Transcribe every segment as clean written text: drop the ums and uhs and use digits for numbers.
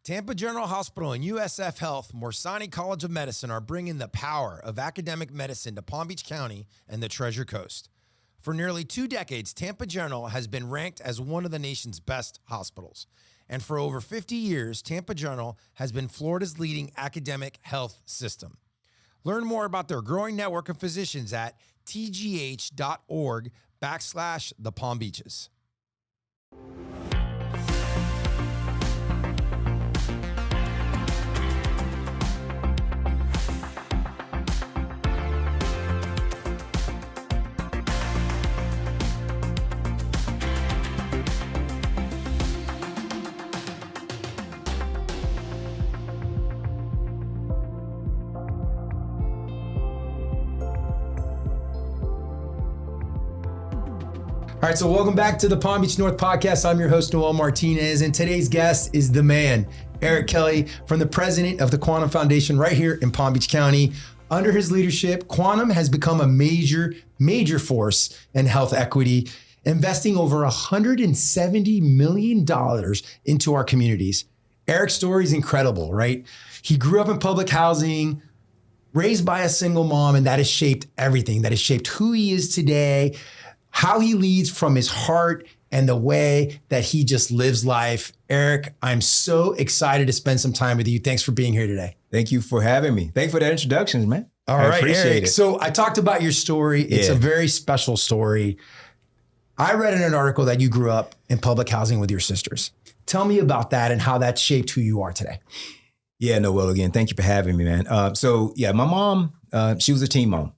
Tampa General Hospital and USF Health Morsani College of Medicine are bringing the power of academic medicine to Palm Beach County and the Treasure Coast. For nearly 2 decades, Tampa General has been ranked as one of the nation's best hospitals. And for over 50 years, Tampa General has been Florida's leading academic health system. Learn more about their growing network of physicians at tgh.org/the Palm Beaches. All right, so welcome back to the Palm Beach North podcast. I'm your host, Noel Martinez, and today's guest is the man, Eric Kelly, from the president of the Quantum Foundation right here in Palm Beach County. Under his leadership, Quantum has become a major force in health equity, investing over $170 million into our communities. Eric's story is incredible, right? He grew up in public housing, raised by a single mom, and that has shaped everything. That has shaped who he is today, how he leads from his heart, and the way that he just lives life. Eric, I'm so excited to spend some time with you. Thanks for being here today. Thank you for having me. Thanks for that introduction, man. All right, appreciate Eric. it. So I talked about your story. It's a very special story. I read in an article that you grew up in public housing with your sisters. Tell me about that and how that shaped who you are today. Yeah, Noel, again, thank you for having me, man. My mom, she was a teen mom.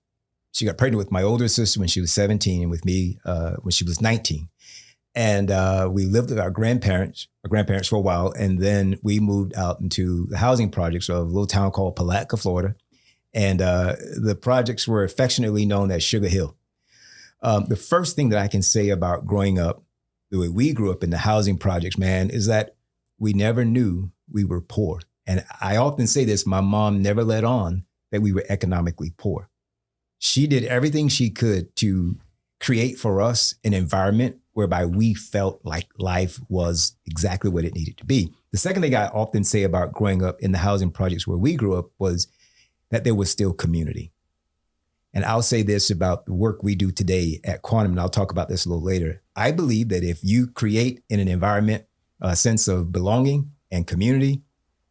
She got pregnant with my older sister when she was 17 and with me when she was 19. And we lived with our grandparents for a while. And then we moved out into the housing projects of a little town called Palatka, Florida. And the projects were affectionately known as Sugar Hill. The first thing that I can say about growing up, the way we grew up in the housing projects, man, is that we never knew we were poor. And I often say this, my mom never let on that we were economically poor. She did everything she could to create for us an environment whereby we felt like life was exactly what it needed to be. The second thing I often say about growing up in the housing projects where we grew up was that there was still community. And I'll say this about the work we do today at Quantum, and I'll talk about this a little later. I believe that if you create in an environment a sense of belonging and community,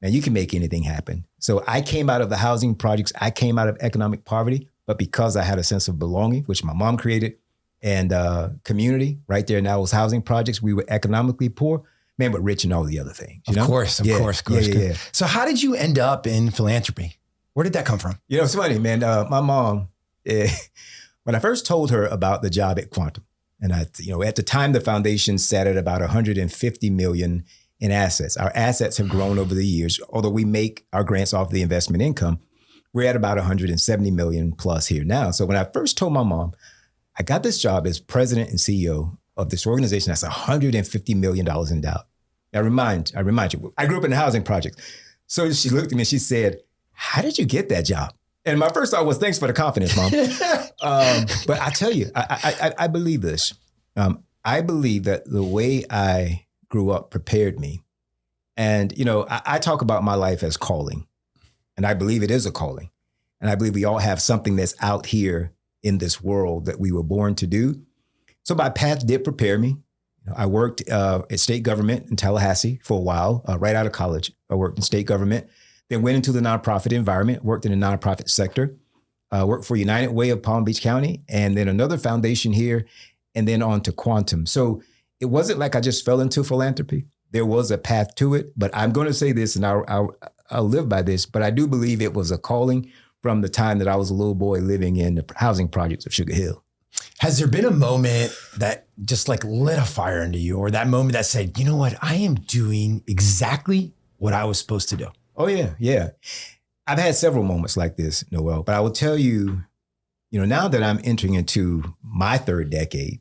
and you can make anything happen. So I came out of the housing projects, I came out of economic poverty, but because I had a sense of belonging, which my mom created, and community right there in those housing projects, we were economically poor, man, but rich in all the other things. Of course. Yeah. So how did you end up in philanthropy? Where did that come from? You know, it's funny, man. My mom, when I first told her about the job at Quantum, and at the time the foundation sat at about 150 million in assets. Our assets have grown over the years, although we make our grants off the investment income. We're at about 170 million plus here now. So when I first told my mom, I got this job as president and CEO of this organization that's $150 million endowed. I remind you, I grew up in the housing project. So she looked at me and she said, "How did you get that job?" And my first thought was, "Thanks for the confidence, Mom." But I tell you, I believe this. I believe that the way I grew up prepared me. And, I talk about my life as calling. And I believe it is a calling. And I believe we all have something that's out here in this world that we were born to do. So my path did prepare me. I worked at state government in Tallahassee for a while, right out of college. I worked in state government, then went into the nonprofit environment, worked in the nonprofit sector, worked for United Way of Palm Beach County, and then another foundation here, and then on to Quantum. So it wasn't like I just fell into philanthropy. There was a path to it, but I'm going to say this, and I'll live by this, but I do believe it was a calling from the time that I was a little boy living in the housing projects of Sugar Hill. Has there been a moment that just like lit a fire into you, or that moment that said, you know what, I am doing exactly what I was supposed to do? Oh, yeah. I've had several moments like this, Noel, but I will tell you, now that I'm entering into my third decade,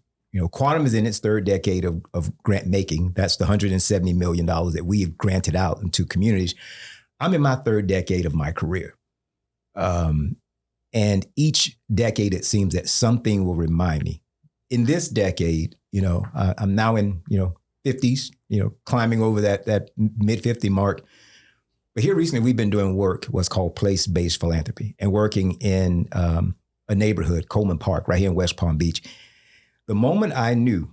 Quantum is in its third decade of grant making. That's the $170 million that we have granted out into communities. I'm in my third decade of my career. And each decade, it seems that something will remind me. In this decade, I'm now in, 50s, climbing over that mid 50 mark. But here recently, we've been doing what's called place-based philanthropy, and working in a neighborhood, Coleman Park, right here in West Palm Beach. The moment I knew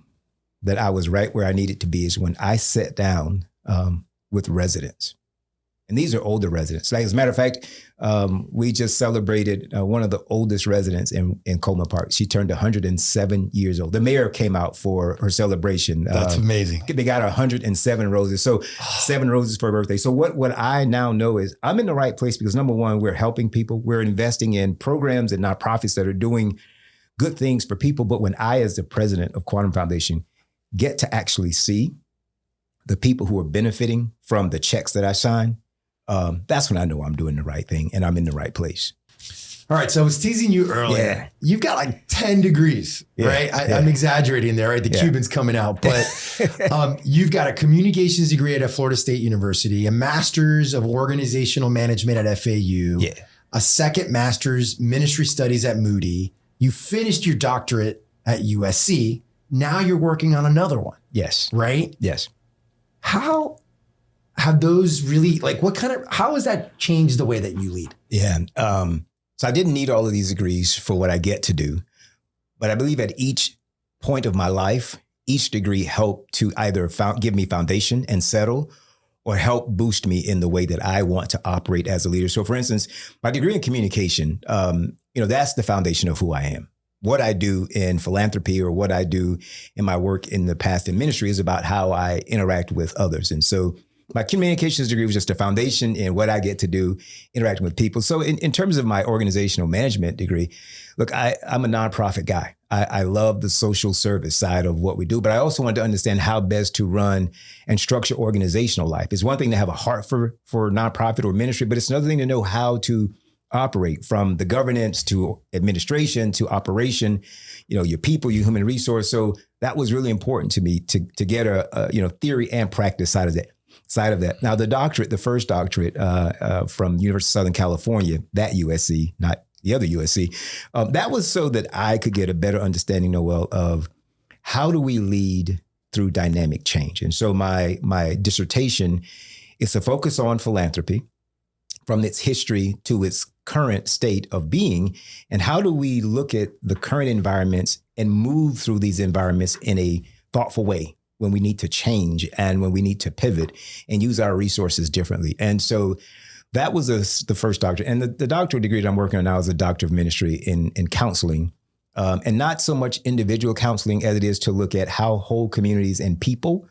that I was right where I needed to be is when I sat down with residents. And these are older residents. Like, as a matter of fact, we just celebrated one of the oldest residents in Coleman Park. She turned 107 years old. The mayor came out for her celebration. That's amazing. They got 107 roses. So 7 roses for her birthday. So what I now know is I'm in the right place because, number one, we're helping people. We're investing in programs and nonprofits that are doing good things for people. But when I, as the president of Quantum Foundation, get to actually see the people who are benefiting from the checks that I sign, that's when I know I'm doing the right thing and I'm in the right place. All right. So I was teasing you earlier. Yeah. You've got like 10 degrees, right? I'm exaggerating there, right? The Cuban's coming out, but you've got a communications degree at Florida State University, a master's of organizational management at FAU, a second master's ministry studies at Moody. You finished your doctorate at USC. Now you're working on another one. Yes. Right? Yes. How have those really, how has that changed the way that you lead? Yeah. So I didn't need all of these degrees for what I get to do, but I believe at each point of my life, each degree helped to either give me foundation and settle, or help boost me in the way that I want to operate as a leader. So for instance, my degree in communication, that's the foundation of who I am. What I do in philanthropy or what I do in my work in the past in ministry is about how I interact with others. And so my communications degree was just a foundation in what I get to do, interacting with people. So in terms of my organizational management degree, look, I'm a nonprofit guy. I love the social service side of what we do, but I also want to understand how best to run and structure organizational life. It's one thing to have a heart for nonprofit or ministry, but it's another thing to know how to operate, from the governance to administration to operation, your people, your human resource. So that was really important to me to get a theory and practice side of that. Now the first doctorate from University of Southern California, that USC, not the other USC, that was so that I could get a better understanding, Noel, of how do we lead through dynamic change. And so my dissertation is to focus on philanthropy from its history to its current state of being, and how do we look at the current environments and move through these environments in a thoughtful way when we need to change and when we need to pivot and use our resources differently. And so that was the first doctorate. And the doctoral degree that I'm working on now is a doctor of ministry in counseling, and not so much individual counseling as it is to look at how whole communities and people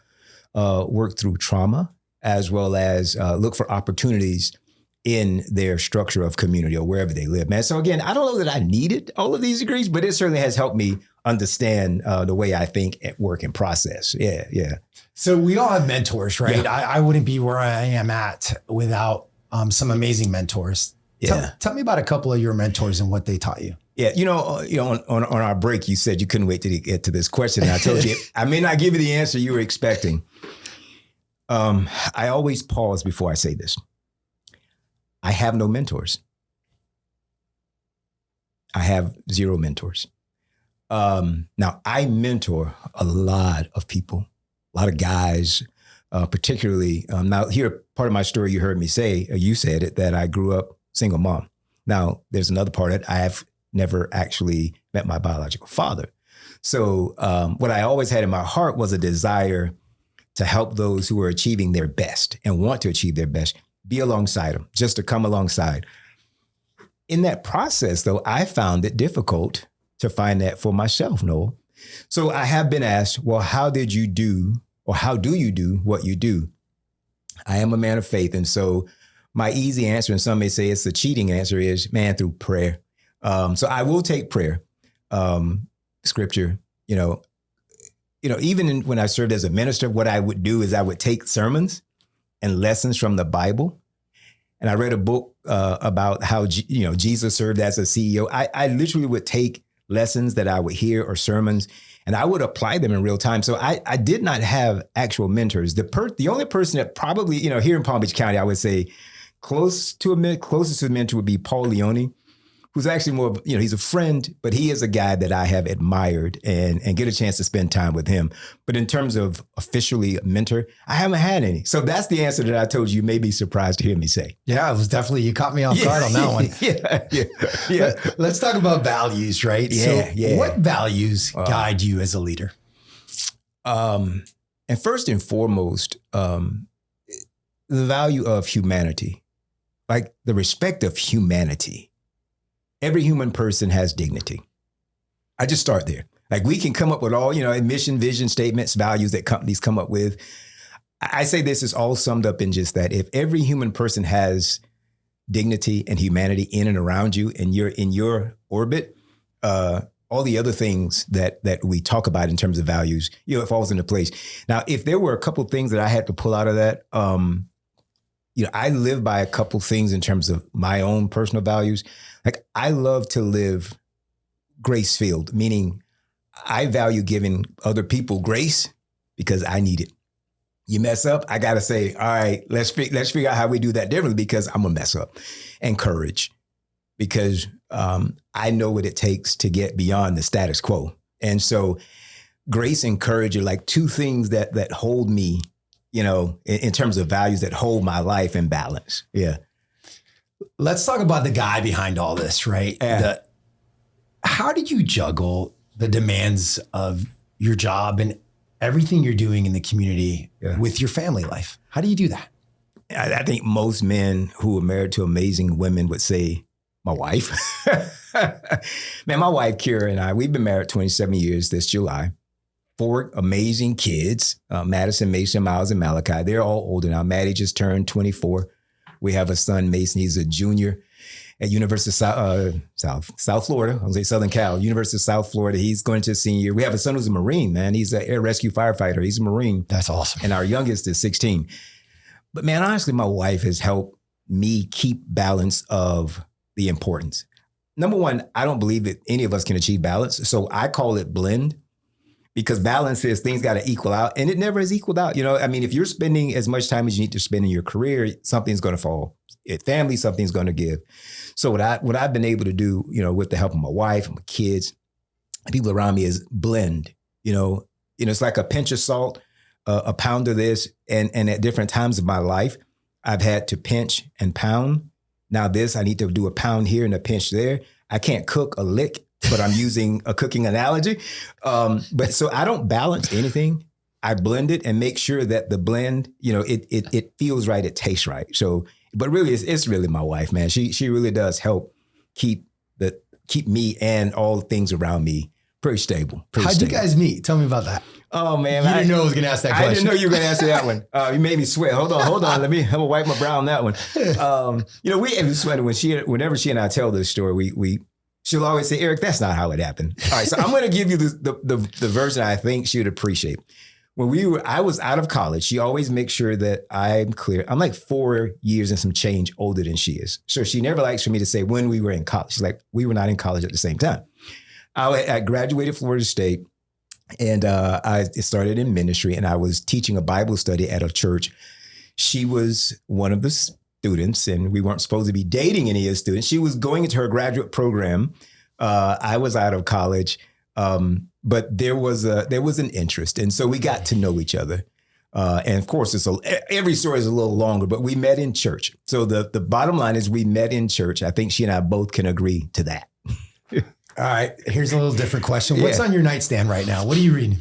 work through trauma, as well as look for opportunities in their structure of community or wherever they live, man. So again, I don't know that I needed all of these degrees, but it certainly has helped me understand the way I think, at work, and process. Yeah. So we all have mentors, right? Yeah. I wouldn't be where I am at without some amazing mentors. Yeah. Tell me about a couple of your mentors and what they taught you. Yeah, on our break, you said you couldn't wait to get to this question. And I told you, I may not give you the answer you were expecting. I always pause before I say this. I have no mentors. I have 0 mentors. Now, I mentor a lot of people, a lot of guys, particularly. Now, here, part of my story you heard me say, you said it, that I grew up single mom. Now, there's another part of it. I have never actually met my biological father. So what I always had in my heart was a desire to help those who are achieving their best and want to achieve their best, be alongside them, just to come alongside. In that process, though, I found it difficult to find that for myself, Noel. So I have been asked, well, how did you do, or how do you do what you do? I am a man of faith. And so my easy answer, and some may say it's the cheating answer, is, man, through prayer. So I will take prayer, scripture, even when I served as a minister, what I would do is I would take sermons and lessons from the Bible. And I read a book about how, Jesus served as a CEO. I literally would take lessons that I would hear or sermons, and I would apply them in real time. So I did not have actual mentors. The only person that probably, here in Palm Beach County, I would say closest to a mentor would be Paul Leone, who's actually more of, he's a friend, but he is a guy that I have admired and get a chance to spend time with him. But in terms of officially a mentor, I haven't had any. So that's the answer that I told you. You may be surprised to hear me say. Yeah, it was definitely, you caught me off guard on that one. Yeah. Let's talk about values, right? Yeah. What values guide you as a leader? And first and foremost, the value of humanity, like the respect of humanity. Every human person has dignity. I just start there. Like we can come up with all, mission, vision statements, values that companies come up with. I say this is all summed up in just that. If every human person has dignity and humanity in and around you and you're in your orbit, all the other things that we talk about in terms of values, it falls into place. Now, if there were a couple of things that I had to pull out of that, I live by a couple things in terms of my own personal values. Like I love to live grace-filled, meaning I value giving other people grace because I need it. You mess up, I got to say, all right, let's figure out how we do that differently because I'm going to mess up. And courage, because I know what it takes to get beyond the status quo. And so grace and courage are like two things that hold me, in terms of values that hold my life in balance. Yeah. Let's talk about the guy behind all this, right? Yeah. How did you juggle the demands of your job and everything you're doing in the community with your family life? How do you do that? I think most men who are married to amazing women would say, my wife. Man, my wife, Kira, and I, we've been married 27 years this July. 4 amazing kids, Madison, Mason, Miles, and Malachi. They're all older now. Maddie just turned 24. We have a son, Mason. He's a junior at University of South Florida. I was say Southern Cal, University of South Florida. He's going to senior year. We have a son who's a Marine, man. He's an air rescue firefighter. He's a Marine. That's awesome. And our youngest is 16. But man, honestly, my wife has helped me keep balance of the importance. Number one, I don't believe that any of us can achieve balance. So I call it blend. Because balance is things got to equal out, and it never is equaled out. If you're spending as much time as you need to spend in your career, something's going to fall. At family, something's going to give. So what I've been able to do, with the help of my wife, my kids, people around me, is blend. It's like a pinch of salt, a pound of this, and at different times of my life, I've had to pinch and pound. Now this, I need to do a pound here and a pinch there. I can't cook a lick, but I'm using a cooking analogy. But so I don't balance anything. I blend it and make sure that the blend, it feels right, it tastes right. So, but really, it's really my wife, man. She really does help keep me and all the things around me pretty stable. How'd you guys meet? Tell me about that. Oh man, you didn't know I was going to ask that question. I didn't know you were going to answer that one. You made me sweat. Hold on. I'm gonna wipe my brow on that one. We sweat whenever she and I tell this story. She'll always say, Eric, that's not how it happened. All right, so I'm going to give you the version I think she would appreciate. When I was out of college, she always makes sure that I'm clear. I'm like 4 years and some change older than she is. So she never likes for me to say when we were in college. She's like, we were not in college at the same time. I graduated Florida State, and I started in ministry, and I was teaching a Bible study at a church. She was one of the students, and we weren't supposed to be dating any of the students. She was going into her graduate program. I was out of college, but there was an interest, and so we got to know each other. And of course, every story is a little longer, but we met in church. So the bottom line is we met in church. I think she and I both can agree to that. All right, here's a little different question. What's on your nightstand right now? What are you reading?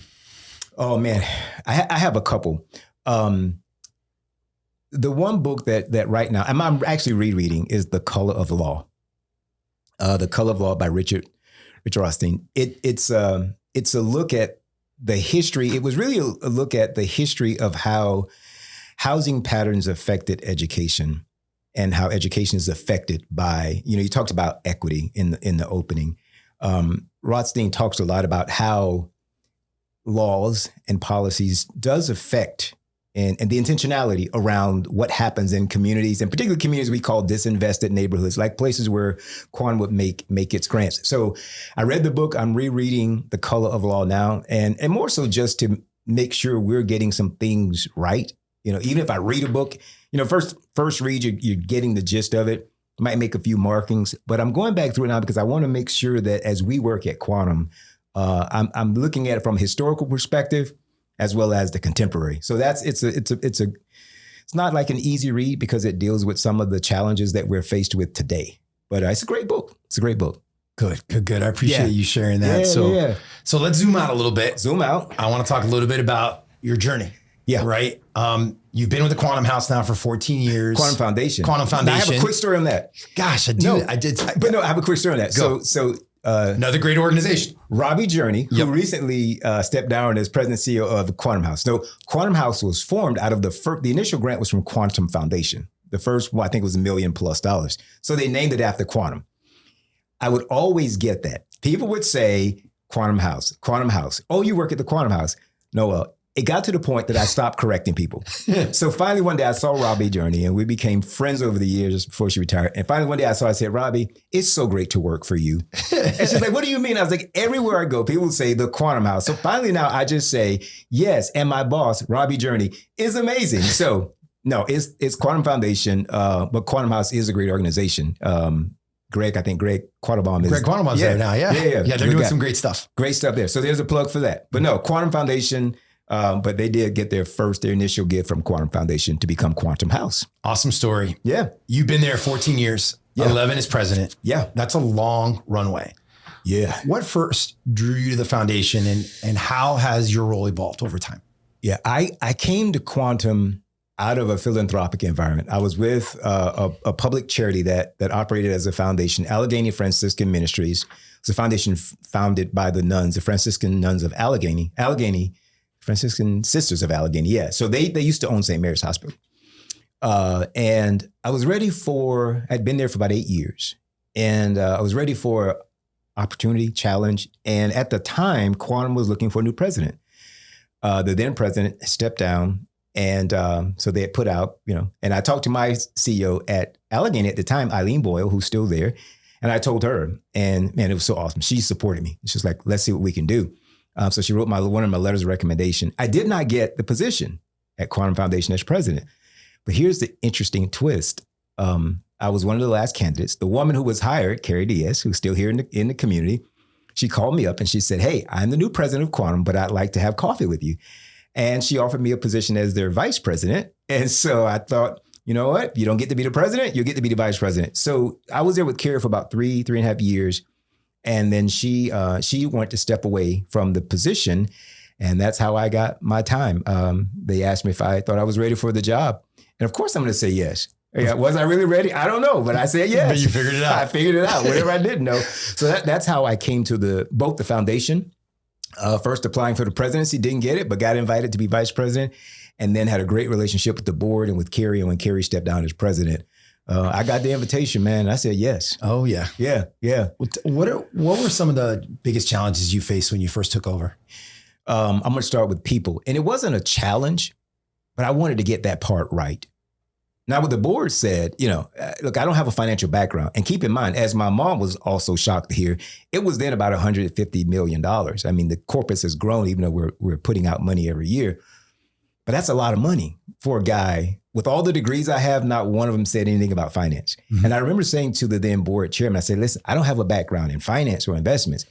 Oh man, I have a couple. The one book that right now I'm actually rereading is The Color of Law. The Color of Law by Richard Rothstein. It's a look at the history. It was really a look at the history of how housing patterns affected education and how education is affected by, you talked about equity in the opening. Rothstein talks a lot about how laws and policies does affect and the intentionality around what happens in communities, and particularly communities we call disinvested neighborhoods, like places where Quan would make its grants. So I read the book. I'm rereading The Color of Law now, and more so just to make sure we're getting some things right. Even if I read a book, first read, you're getting the gist of it. might make a few markings, but I'm going back through it now because I want to make sure that as we work at Quantum, I'm looking at it from a historical perspective as well as the contemporary. So it's not like an easy read because it deals with some of the challenges that we're faced with today. But it's a great book. It's a great book. Good. I appreciate you sharing that. So let's zoom out a little bit. Zoom out. I want to talk a little bit about your journey. Yeah. Right. You've been with the Quantum House now for 14 years. Quantum Foundation. Now, I have a quick story on that. Gosh, I did. But I have a quick story on that. Go. So another great organization. Robbie Journey, who recently stepped down as president and CEO of the Quantum House. So Quantum House was formed out of the initial grant was from Quantum Foundation. The first one, I think, was $1 million+. So they named it after Quantum. I would always get that. People would say, Quantum House. Oh, you work at the Quantum House. No, it got to the point that I stopped correcting people. So finally one day I saw Robbie Journey and we became friends over the years before she retired. And finally one day I said, Robbie, it's so great to work for you. And she's like, what do you mean? I was like, everywhere I go, people say the Quantum House. So finally now I just say, yes. And my boss, Robbie Journey, is amazing. So no, it's Quantum Foundation, but Quantum House is a great organization. Greg Quattlebaum is. Greg Quattlebaum's there now. Yeah, they're doing some great stuff. Great stuff there. So there's a plug for that. But no, Quantum Foundation, but they did get their initial gift from Quantum Foundation to become Quantum House. Awesome story. Yeah. You've been there 14 years, 11 as president. Yeah. That's a long runway. Yeah. What first drew you to the foundation and how has your role evolved over time? Yeah, I came to Quantum out of a philanthropic environment. I was with a public charity that operated as a foundation, Allegheny Franciscan Ministries. It's a foundation founded by the nuns, the Franciscan nuns of Allegheny, Franciscan Sisters of Allegheny. Yeah. So they used to own St. Mary's Hospital. And I was ready I'd been there for about 8 years. And I was ready for opportunity, challenge. And at the time, Quantum was looking for a new president. The then president stepped down. And so they had put out, and I talked to my CEO at Allegheny at the time, Eileen Boyle, who's still there. And I told her, and man, it was so awesome. She supported me. She's like, let's see what we can do. So she wrote one of my letters of recommendation. I did not get the position at Quantum Foundation as president. But here's the interesting twist. I was one of the last candidates. The woman who was hired, Carrie Diaz, who's still here in the community, she called me up and she said, hey, I'm the new president of Quantum, but I'd like to have coffee with you. And she offered me a position as their vice president. And so I thought, you know what? You don't get to be the president, you get to be the vice president. So I was there with Carrie for about three and a half years. And then she wanted to step away from the position. And that's how I got my time. They asked me if I thought I was ready for the job. And of course, I'm going to say yes. Yeah, was I really ready? I don't know, but I said yes. But you figured it out. I figured it out, whatever I didn't know. So that's how I came to both the foundation. First applying for the presidency, didn't get it, but got invited to be vice president. And then had a great relationship with the board and with Carrie. And when Carrie stepped down as president, I got the invitation, man. I said yes. Oh, yeah. Yeah. What were some of the biggest challenges you faced when you first took over? I'm going to start with people. And it wasn't a challenge, but I wanted to get that part right. Now, what the board said, look, I don't have a financial background. And keep in mind, as my mom was also shocked to hear, it was then about $150 million. I mean, the corpus has grown, even though we're putting out money every year. But that's a lot of money for a guy. With all the degrees I have, not one of them said anything about finance. Mm-hmm. And I remember saying to the then board chairman, I said, listen, I don't have a background in finance or investments.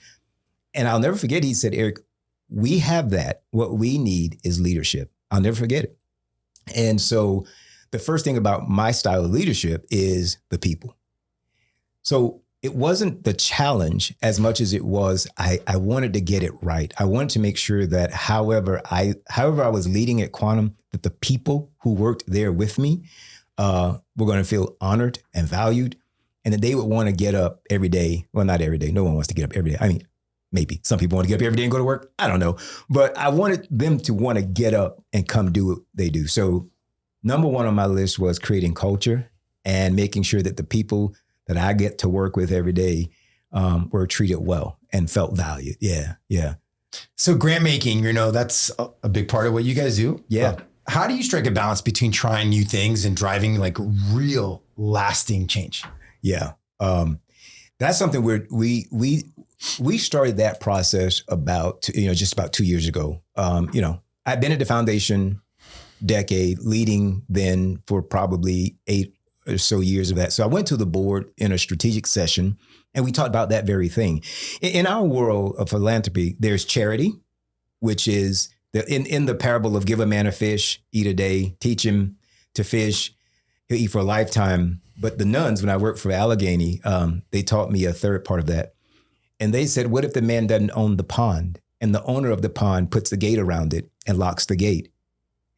And I'll never forget, he said, Eric, we have that. What we need is leadership. I'll never forget it. And so the first thing about my style of leadership is the people. So it wasn't the challenge as much as it was, I wanted to get it right. I wanted to make sure that however I was leading at Quantum, that the people who worked there with me were going to feel honored and valued, and that they would want to get up every day. Well, not every day. No one wants to get up every day. I mean, maybe some people want to get up every day and go to work. I don't know. But I wanted them to want to get up and come do what they do. So number one on my list was creating culture and making sure that the people that I get to work with every day were treated well and felt valued. Yeah. So grant making, that's a big part of what you guys do. Yeah. How do you strike a balance between trying new things and driving like real lasting change? Yeah. That's something we started that process just about 2 years ago. I've been at the foundation decade, leading then for probably 8 or so years of that. So I went to the board in a strategic session, and we talked about that very thing. In our world of philanthropy, there's charity, which is in the parable of give a man a fish, eat a day, teach him to fish, he'll eat for a lifetime. But the nuns, when I worked for Allegheny, they taught me a third part of that. And they said, what if the man doesn't own the pond and the owner of the pond puts the gate around it and locks the gate?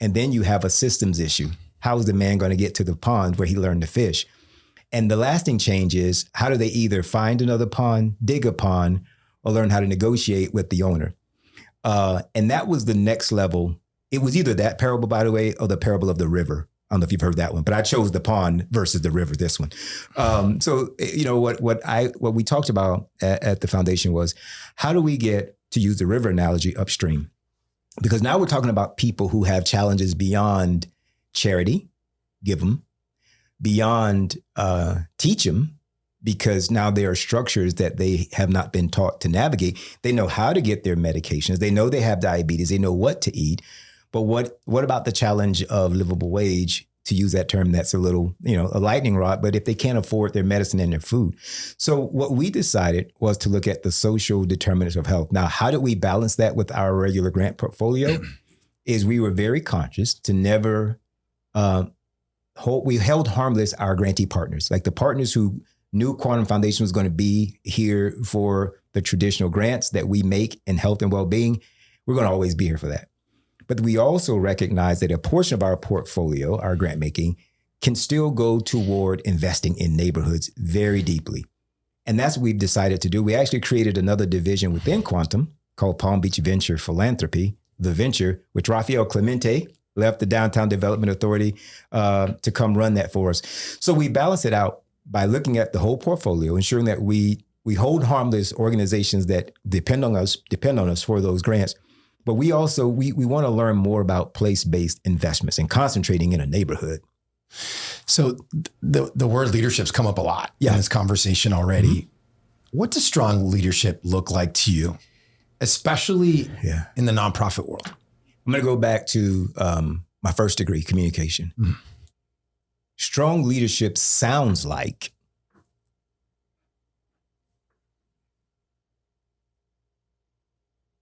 And then you have a systems issue. How is the man going to get to the pond where he learned to fish? And the lasting change is, how do they either find another pond, dig a pond, or learn how to negotiate with the owner? And that was the next level. It was either that parable, by the way, or the parable of the river. I don't know if you've heard that one, but I chose the pond versus the river, this one. So, you know, what we talked about at the foundation was, how do we get, to use the river analogy, upstream? Because now we're talking about people who have challenges beyond charity, give them, beyond teach them, because now there are structures that they have not been taught to navigate. They know how to get their medications. They know they have diabetes. They know what to eat. But what about the challenge of livable wage, to use that term that's a little, you know, a lightning rod, but if they can't afford their medicine and their food? So what we decided was to look at the social determinants of health. Now, how did we balance that with our regular grant portfolio? Is we were very conscious to never we held harmless our grantee partners, like the partners who knew Quantum Foundation was going to be here for the traditional grants that we make in health and well-being. We're going to always be here for that. But we also recognize that a portion of our portfolio, our grant making, can still go toward investing in neighborhoods very deeply. And that's what we've decided to do. We actually created another division within Quantum called Palm Beach Venture Philanthropy, the venture, which Rafael Clemente left the Downtown Development Authority to come run that for us. So we balance it out by looking at the whole portfolio, ensuring that we hold harmless organizations that depend on us for those grants. But we also, we want to learn more about place-based investments and concentrating in a neighborhood. So the word leadership's come up a lot in this conversation already. Mm-hmm. What does strong leadership look like to you, especially in the nonprofit world? I'm going to go back to my first degree, communication. Mm. Strong leadership sounds like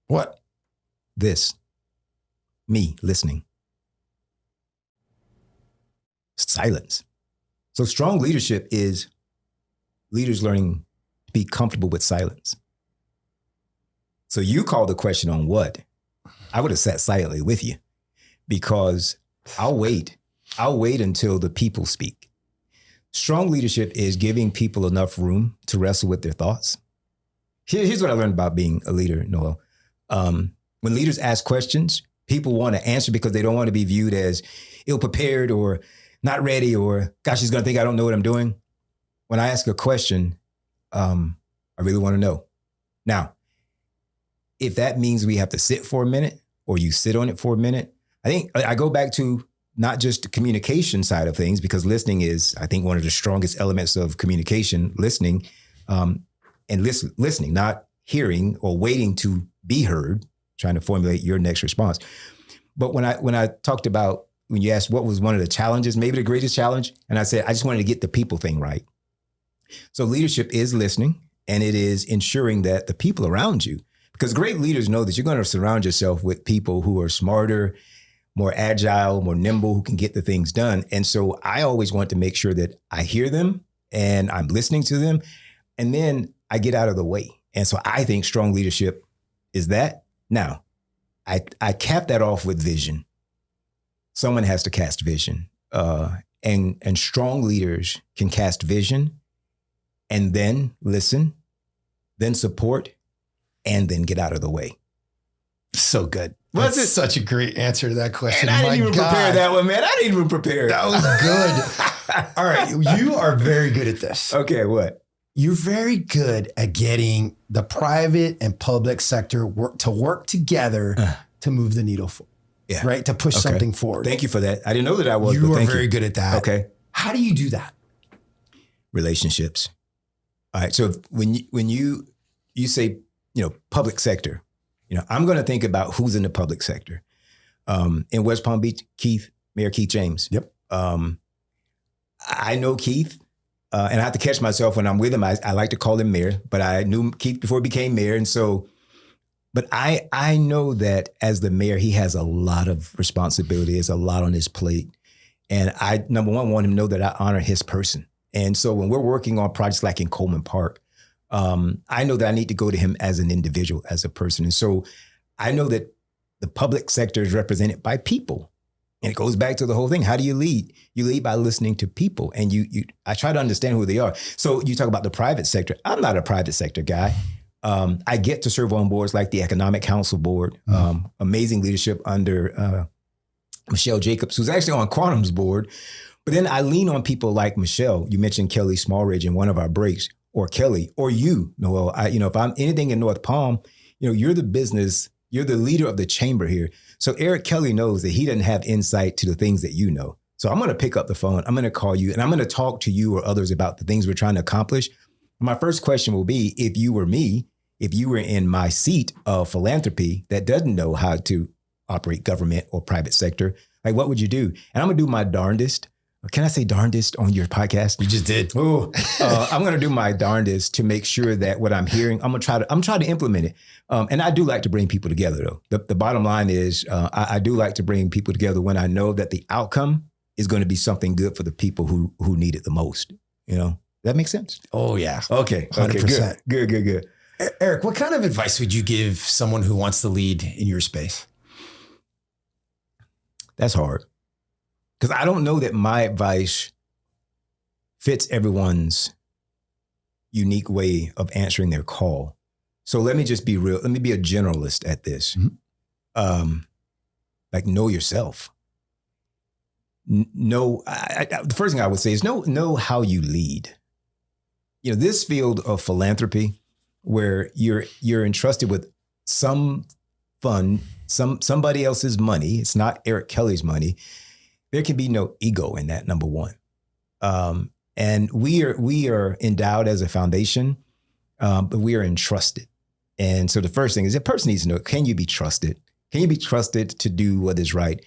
what? This, me listening. Silence. So strong leadership is leaders learning to be comfortable with silence. So you called the question on what? I would have sat silently with you, because I'll wait until the people speak. Strong leadership is giving people enough room to wrestle with their thoughts. Here's what I learned about being a leader, Noel. When leaders ask questions, people want to answer because they don't want to be viewed as ill-prepared or not ready, or, gosh, he's going to think I don't know what I'm doing. When I ask a question, I really want to know. Now, if that means we have to sit for a minute, or you sit on it for a minute, I think I go back to not just the communication side of things, because listening is, I think, one of the strongest elements of communication, listening, and listening, not hearing or waiting to be heard, trying to formulate your next response. But when I talked about, when you asked what was one of the challenges, maybe the greatest challenge, and I said, I just wanted to get the people thing right. So leadership is listening, and it is ensuring that the people around you, because great leaders know that you're going to surround yourself with people who are smarter, more agile, more nimble, who can get the things done. And so I always want to make sure that I hear them and I'm listening to them, and then I get out of the way. And so I think strong leadership is that. Now, I cap that off with vision. Someone has to cast vision, and strong leaders can cast vision and then listen, then support, and then get out of the way. So good. That's such a great answer to that question. And I didn't even prepare that one, man. I didn't even prepare. That was good. All right. You are very good at this. Okay, what? You're very good at getting the private and public sector to work together to move the needle forward. Yeah. Right? To push something forward. Thank you for that. I didn't know that I was. You are very good at that. Okay. How do you do that? Relationships. All right. So when you say, public sector, I'm going to think about who's in the public sector. In West Palm Beach, Mayor Keith James. Yep. I know Keith, and I have to catch myself when I'm with him. I like to call him Mayor, but I knew Keith before he became mayor. And so, but I know that as the mayor, he has a lot of responsibility. There's a lot on his plate. And I, number one, want him to know that I honor his person. And so when we're working on projects like in Coleman Park, I know that I need to go to him as an individual, as a person. And so I know that the public sector is represented by people. And it goes back to the whole thing. How do you lead? You lead by listening to people. And I try to understand who they are. So you talk about the private sector. I'm not a private sector guy. I get to serve on boards like the Economic Council Board, amazing leadership under Michelle Jacobs, who's actually on Quantum's board. But then I lean on people like Michelle. You mentioned Kelly Smallridge in one of our breaks, or Kelly, or you, Noel. If I'm anything in North Palm, you're the business, you're the leader of the chamber here. So Eric Kelly knows that he doesn't have insight to the things that you know. So I'm going to pick up the phone. I'm going to call you and I'm going to talk to you or others about the things we're trying to accomplish. My first question will be, if you were me, if you were in my seat of philanthropy that doesn't know how to operate government or private sector, like what would you do? And I'm going to do my darndest. Can I say darndest on your podcast? You just did. Oh, I'm going to do my darndest to make sure that what I'm hearing, I'm trying to implement it. And I do like to bring people together, though. The bottom line is I do like to bring people together when I know that the outcome is going to be something good for the people who need it the most. That makes sense? Oh, yeah. Okay. 100%. Good. Eric, what kind of advice would you give someone who wants to lead in your space? That's hard. Because I don't know that my advice fits everyone's unique way of answering their call. So let me just be real. Let me be a generalist at this. Mm-hmm. Like, know yourself. The first thing I would say is know how you lead. This field of philanthropy, where you're entrusted with some fund, somebody else's money. It's not Eric Kelly's money. There can be no ego in that, number one. And we are endowed as a foundation, but we are entrusted. And so the first thing is a person needs to know, can you be trusted? Can you be trusted to do what is right?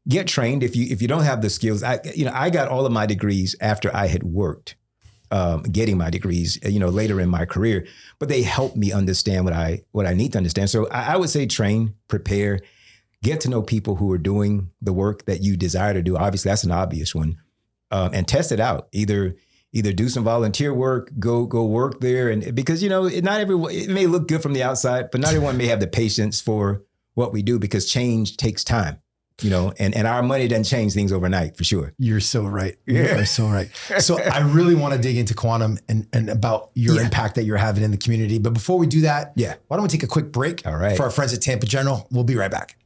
Get trained. If you don't have the skills, I got all of my degrees after I had worked, getting my degrees, later in my career, but they helped me understand what I need to understand. So I would say train, prepare, get to know people who are doing the work that you desire to do. Obviously, that's an obvious one. And test it out. Either do some volunteer work, go work there. And because, not everyone, it may look good from the outside, but not everyone may have the patience for what we do, because change takes time, and our money doesn't change things overnight, for sure. You're so right. You are so right. So I really want to dig into Quantum and about your impact that you're having in the community. But before we do that, why don't we take a quick break? All right. For our friends at Tampa General. We'll be right back.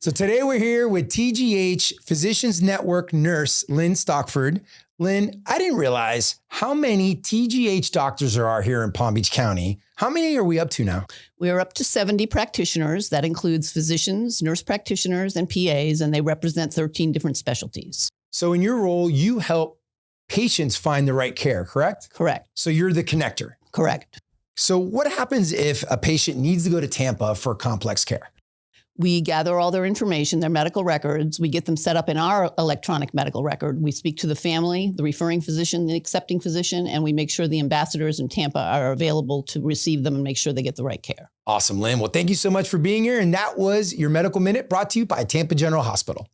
So today we're here with TGH Physicians Network nurse, Lynn Stockford. Lynn, I didn't realize how many TGH doctors there are here in Palm Beach County. How many are we up to now? We are up to 70 practitioners. That includes physicians, nurse practitioners, and PAs, and they represent 13 different specialties. So in your role, you help patients find the right care, correct? Correct. So you're the connector. Correct. So what happens if a patient needs to go to Tampa for complex care? We gather all their information, their medical records. We get them set up in our electronic medical record. We speak to the family, the referring physician, the accepting physician, and we make sure the ambassadors in Tampa are available to receive them and make sure they get the right care. Awesome, Lynn. Well, thank you so much for being here. And that was your Medical Minute, brought to you by Tampa General Hospital.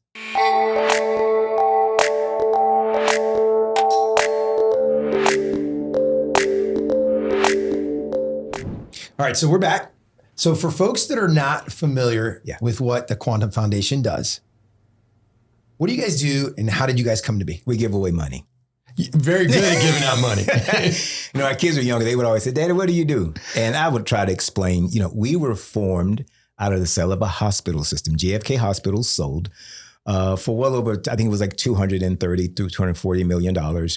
All right, so we're back. So for folks that are not familiar with what the Quantum Foundation does, what do you guys do and how did you guys come to be? We give away money. Very good at giving out money. Our kids were younger. They would always say, Daddy, what do you do? And I would try to explain, we were formed out of the sale of a hospital system. JFK Hospital sold for well over, I think it was like $230 to $240 million.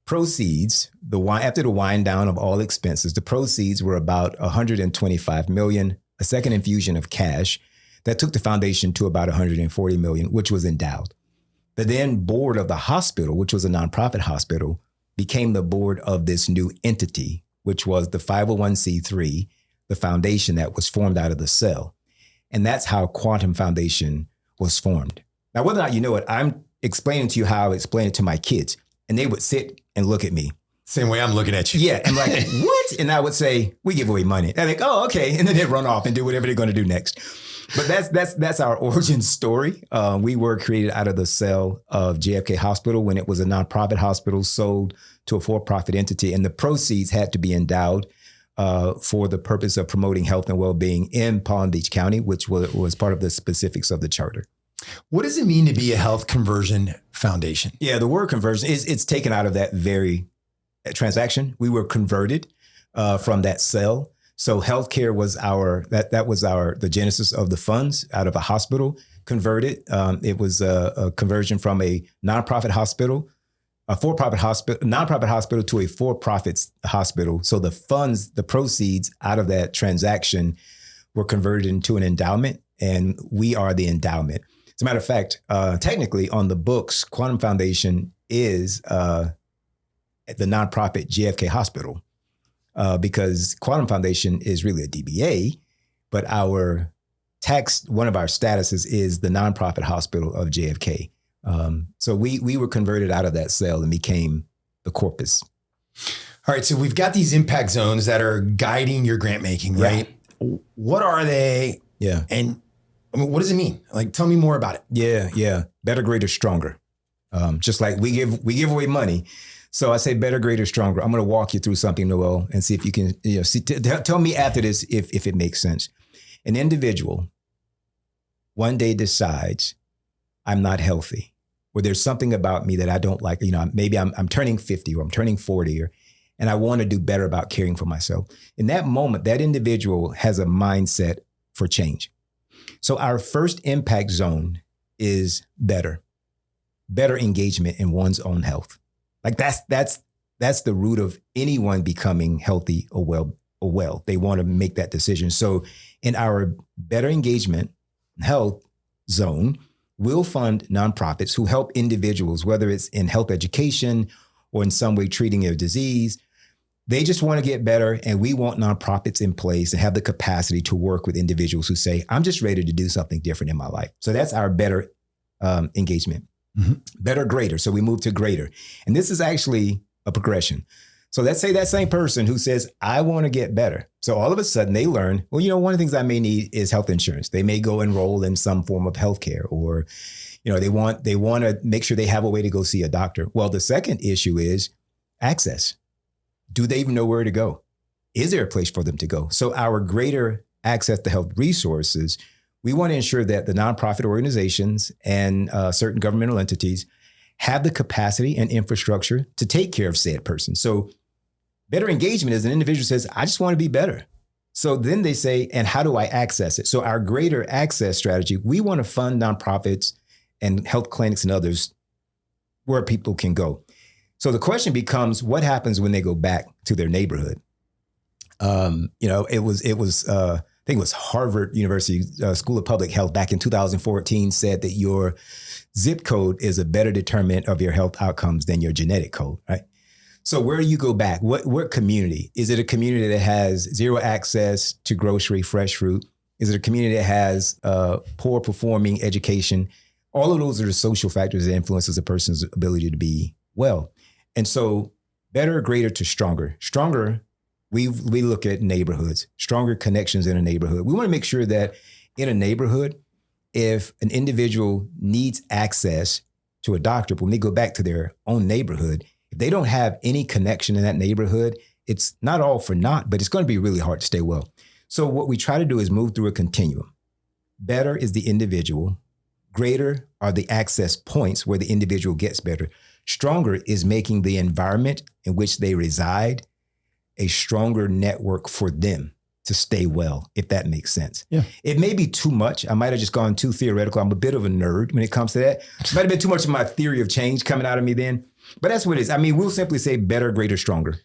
Proceeds, after the wind down of all expenses, the proceeds were about $125 million, a second infusion of cash that took the foundation to about $140 million, which was endowed. The then board of the hospital, which was a nonprofit hospital, became the board of this new entity, which was the 501c3 the foundation that was formed out of the cell. And that's how Quantum Foundation was formed. Now, whether or not you know it, I'm explaining to you how I explain it to my kids. And they would sit and look at me. Same way I'm looking at you. Yeah. And like, what? And I would say, we give away money. And they're like, oh, okay. And then they'd run off and do whatever they're going to do next. But that's our origin story. We were created out of the cell of JFK Hospital when it was a nonprofit hospital sold to a for-profit entity. And the proceeds had to be endowed for the purpose of promoting health and well-being in Palm Beach County, which was part of the specifics of the charter. What does it mean to be a health conversion foundation? Yeah, the word conversion it's taken out of that very transaction. We were converted from that cell. So healthcare was the genesis of the funds out of a hospital converted. It was a conversion from a nonprofit hospital, a for-profit hospital, nonprofit hospital to a for-profit hospital. So the funds, the proceeds out of that transaction were converted into an endowment, and we are the endowment. As a matter of fact, technically on the books, Quantum Foundation is the nonprofit JFK Hospital because Quantum Foundation is really a DBA, but one of our statuses is the nonprofit hospital of JFK. So we were converted out of that cell and became the corpus. All right. So we've got these impact zones that are guiding your grant making, right? Yeah. What are they? Yeah. And I mean, what does it mean? Like, tell me more about it. Yeah. Better, greater, stronger. Just like we give away money. So I say better, greater, stronger. I'm going to walk you through something, Noel, and see if you can, tell me after this if it makes sense. An individual one day decides I'm not healthy, or there's something about me that I don't like. Maybe I'm turning 50 or I'm turning 40, and I want to do better about caring for myself. In that moment, that individual has a mindset for change. So our first impact zone is better engagement in one's own health. Like that's the root of anyone becoming healthy or well. They want to make that decision. So in our better engagement health zone, we'll fund nonprofits who help individuals, whether it's in health education or in some way treating their disease. They just want to get better. And we want nonprofits in place and have the capacity to work with individuals who say, I'm just ready to do something different in my life. So that's our better engagement. Mm-hmm. Better, greater. So we move to greater. And this is actually a progression. So let's say that same person who says, I want to get better. So all of a sudden they learn, well, one of the things I may need is health insurance. They may go enroll in some form of healthcare, or, they want to make sure they have a way to go see a doctor. Well, the second issue is access. Do they even know where to go? Is there a place for them to go? So our greater access to health resources, we want to ensure that the nonprofit organizations and certain governmental entities have the capacity and infrastructure to take care of said person. So better engagement is an individual says, I just want to be better. So then they say, and how do I access it? So our greater access strategy, we want to fund nonprofits and health clinics and others where people can go. So the question becomes, what happens when they go back to their neighborhood? It was I think it was Harvard University School of Public Health back in 2014 said that your zip code is a better determinant of your health outcomes than your genetic code, right? So where do you go back? What community? Is it a community that has zero access to grocery, fresh fruit? Is it a community that has poor performing education? All of those are the social factors that influences a person's ability to be well. And so better, greater to stronger. Stronger, we look at neighborhoods, stronger connections in a neighborhood. We want to make sure that in a neighborhood, if an individual needs access to a doctor, but when they go back to their own neighborhood, if they don't have any connection in that neighborhood, it's not all for naught, but it's going to be really hard to stay well. So what we try to do is move through a continuum. Better is the individual. Greater are the access points where the individual gets better. Stronger is making the environment in which they reside a stronger network for them to stay well, if that makes sense. Yeah. It may be too much. I might have just gone too theoretical. I'm a bit of a nerd when it comes to that. It might have been too much of my theory of change coming out of me then. But that's what it is. I mean, we'll simply say better, greater, stronger.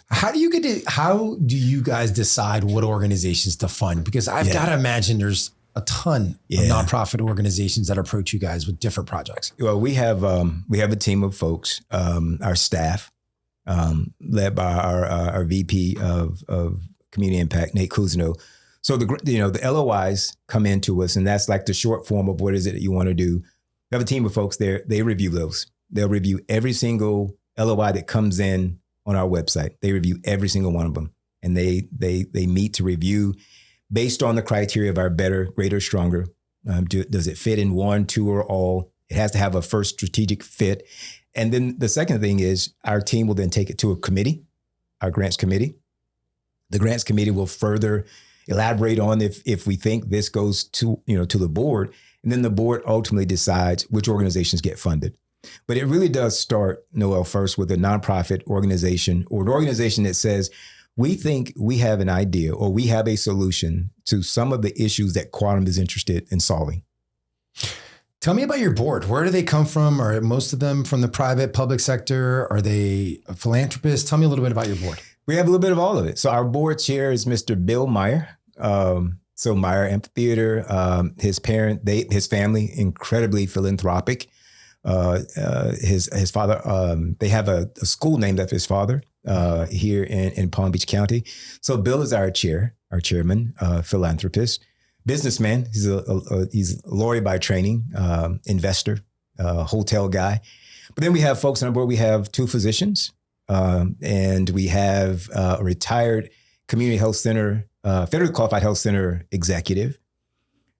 How do you guys decide what organizations to fund? Because I've got to imagine there's a ton of nonprofit organizations that approach you guys with different projects. Well, we have a team of folks, our staff, led by our VP of community impact, Nate Cousineau. So the LOIs come into us, and that's like the short form of what is it that you want to do. We have a team of folks there. They review those. They'll review every single LOI that comes in on our website. They review every single one of them, and they meet to review based on the criteria of our better, greater, stronger. Does it fit in one, two, or all? It has to have a first strategic fit. And then the second thing is our team will then take it to a committee, our grants committee. The grants committee will further elaborate on if we think this goes to the board. And then the board ultimately decides which organizations get funded. But it really does start, Noel, first with a nonprofit organization or an organization that says, we think we have an idea or we have a solution to some of the issues that Quantum is interested in solving. Tell me about your board. Where do they come from? Are most of them from the private, public sector? Are they philanthropists? Tell me a little bit about your board. We have a little bit of all of it. So our board chair is Mr. Bill Meyer. So Meyer Amphitheater, his family, incredibly philanthropic. His father, they have a school named after his father here in Palm Beach County. So Bill is our chairman, philanthropist, businessman. He's a lawyer by training, investor, hotel guy. But then we have folks on our board. We have 2 physicians, and we have a retired community health center, federally qualified health center executive.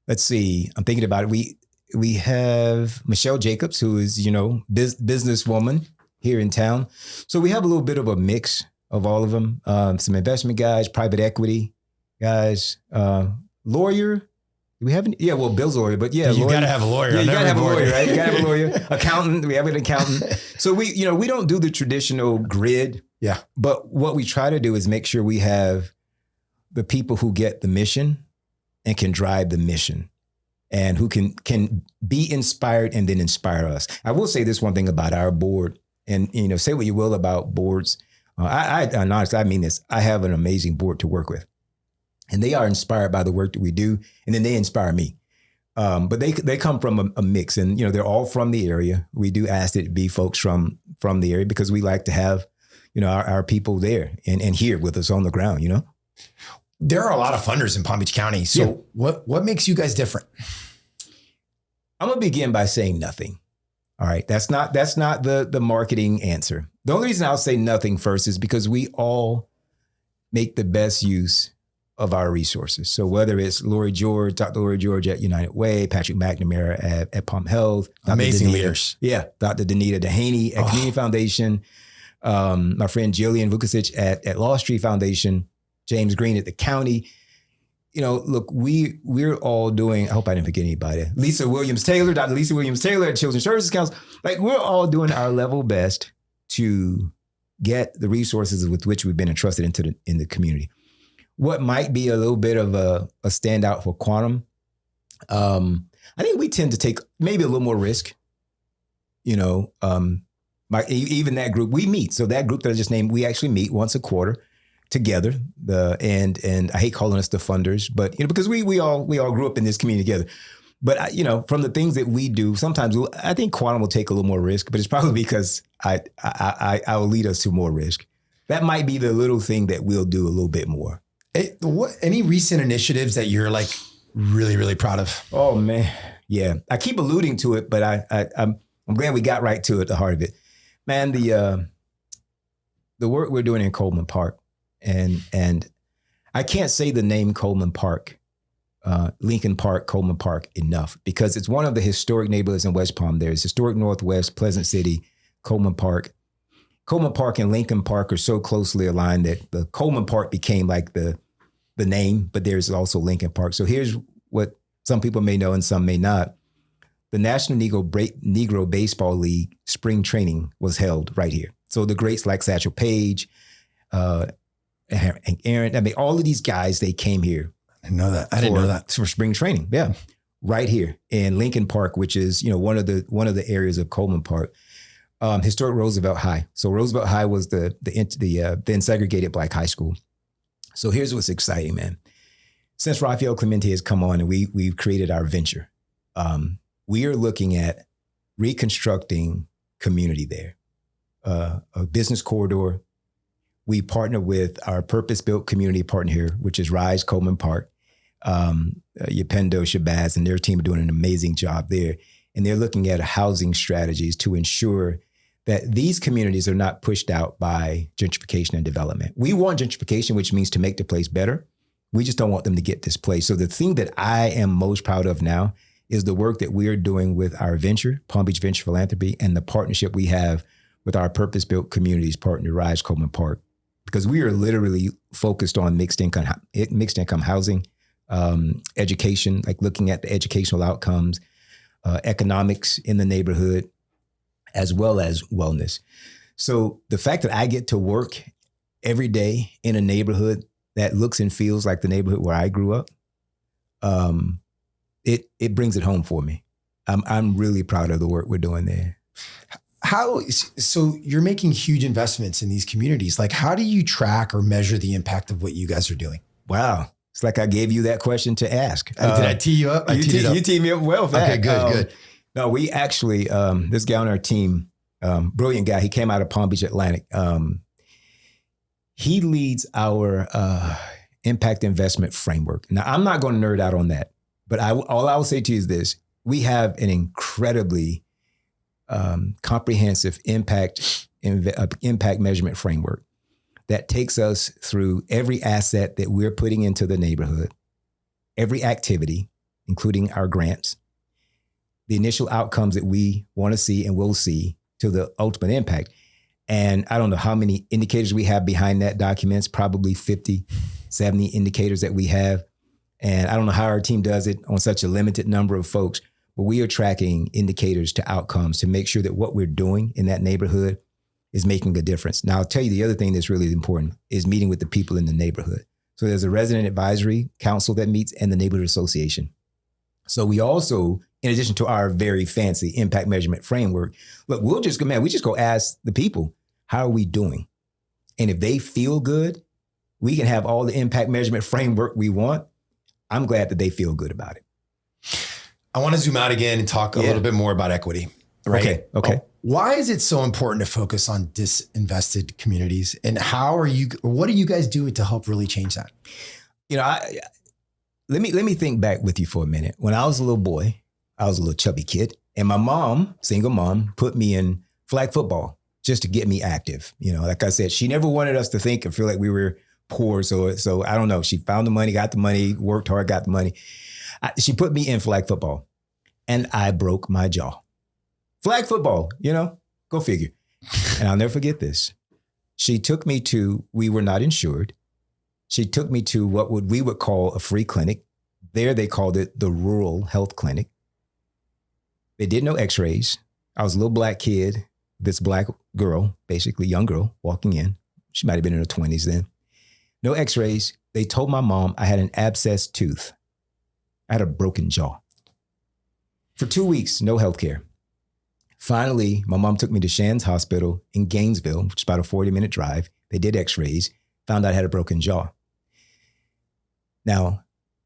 Let's see. I'm thinking about it. We have Michelle Jacobs, who is, businesswoman here in town. So we have a little bit of a mix of all of them. Some investment guys, private equity guys, lawyer. Do we have any? Yeah, well, Bill's a lawyer, but yeah. You got to have a lawyer. Yeah, you got to have a lawyer, right? You got to have a lawyer. Accountant. We have an accountant. So we don't do the traditional grid. Yeah. But what we try to do is make sure we have the people who get the mission and can drive the mission and who can be inspired and then inspire us. I will say this one thing about our board, and say what you will about boards. And honestly, I mean this. I have an amazing board to work with, and they are inspired by the work that we do, and then they inspire me. But they come from a mix, and they're all from the area. We do ask it to be folks from the area because we like to have our people there and here with us on the ground. There are a lot of funders in Palm Beach County. So what makes you guys different? I'm going to begin by saying nothing. All right. That's not the marketing answer. The only reason I'll say nothing first is because we all make the best use of our resources. So whether it's Dr. Lori George at United Way, Patrick McNamara at Palm Health. Amazing leaders. Yeah. Dr. Danita Dehaney at Community Foundation. My friend Jillian Vukovic at Law Street Foundation. James Green at the county. Look, we're all doing, I hope I didn't forget anybody. Dr. Lisa Williams Taylor at Children's Services Council. Like, we're all doing our level best to get the resources with which we've been entrusted in the community. What might be a little bit of a standout for Quantum, I think we tend to take maybe a little more risk. Even that group, we meet. So that group that I just named, we actually meet once a quarter together. And I hate calling us the funders, but because we all grew up in this community together. But from the things that we do, sometimes I think Quantum will take a little more risk, but it's probably because I will lead us to more risk. That might be the little thing that we'll do a little bit more. Any recent initiatives that you're like really, really proud of? Oh man, yeah. I keep alluding to it, but I'm glad we got right to it, the heart of it. Man, the work we're doing in Coleman Park. And I can't say the name Coleman Park, Lincoln Park, Coleman Park enough because it's one of the historic neighborhoods in West Palm. There's historic Northwest, Pleasant City, Coleman Park. Coleman Park and Lincoln Park are so closely aligned that the Coleman Park became like the name, but there's also Lincoln Park. So here's what some people may know and some may not. The National Negro Baseball League spring training was held right here. So the greats like Satchel Paige, and Aaron, all of these guys, they came here. I didn't know that. For spring training. Yeah. Right here in Lincoln Park, which is, one of the areas of Coleman Park. Historic Roosevelt High. So Roosevelt High was the then segregated Black high school. So here's what's exciting, man. Since Rafael Clemente has come on and we've created our venture, we are looking at reconstructing community there, a business corridor. We partner with our purpose-built community partner here, which is Rise Coleman Park. Yapendo Shabazz and their team are doing an amazing job there. And they're looking at housing strategies to ensure that these communities are not pushed out by gentrification and development. We want gentrification, which means to make the place better. We just don't want them to get displaced. So the thing that I am most proud of now is the work that we are doing with our venture, Palm Beach Venture Philanthropy, and the partnership we have with our purpose-built communities partner, Rise Coleman Park, because we are literally focused on mixed income housing, education, like looking at the educational outcomes, economics in the neighborhood, as well as wellness. So the fact that I get to work every day in a neighborhood that looks and feels like the neighborhood where I grew up, it brings it home for me. I'm really proud of the work we're doing there. So you're making huge investments in these communities. Like, how do you track or measure the impact of what you guys are doing? Wow. It's like I gave you that question to ask. Did I tee you up? You teed me up well. Okay, good. No, we actually, this guy on our team, brilliant guy, he came out of Palm Beach Atlantic. He leads our impact investment framework. Now, I'm not going to nerd out on that, but all I will say to you is this. We have an incredibly comprehensive impact measurement framework that takes us through every asset that we're putting into the neighborhood, every activity, including our grants, the initial outcomes that we want to see and will see to the ultimate impact. And I don't know how many indicators we have behind that documents, probably 50, 70 indicators that we have. And I don't know how our team does it on such a limited number of folks, but we are tracking indicators to outcomes to make sure that what we're doing in that neighborhood is making a difference. Now, I'll tell you the other thing that's really important is meeting with the people in the neighborhood. So there's a resident advisory council that meets and the neighborhood association. So we also, in addition to our very fancy impact measurement framework, look, we just go ask the people, how are we doing? And if they feel good, we can have all the impact measurement framework we want. I'm glad that they feel good about it. I want to zoom out again and talk a little bit more about equity. Right? Okay. Why is it so important to focus on disinvested communities? And what are you guys doing to help really change that? You know, let me think back with you for a minute. When I was a little boy, I was a little chubby kid, and my mom, single mom, put me in flag football just to get me active. You know, like I said, she never wanted us to think and feel like we were poor. So I don't know. She found the money, got the money, worked hard, got the money. She put me in flag football, and I broke my jaw. Flag football, you know, go figure. And I'll never forget this. She took me we were not insured. She took me to what we would call a free clinic. There they called it the rural health clinic. They did no x-rays. I was a little black kid, this black girl, basically young girl, walking in. She might have been in her 20s then. No x-rays. They told my mom I had an abscessed tooth. I had a broken jaw. For 2 weeks, no health care. Finally, my mom took me to Shands Hospital in Gainesville, which is about a 40-minute drive. They did x-rays, found out I had a broken jaw. Now,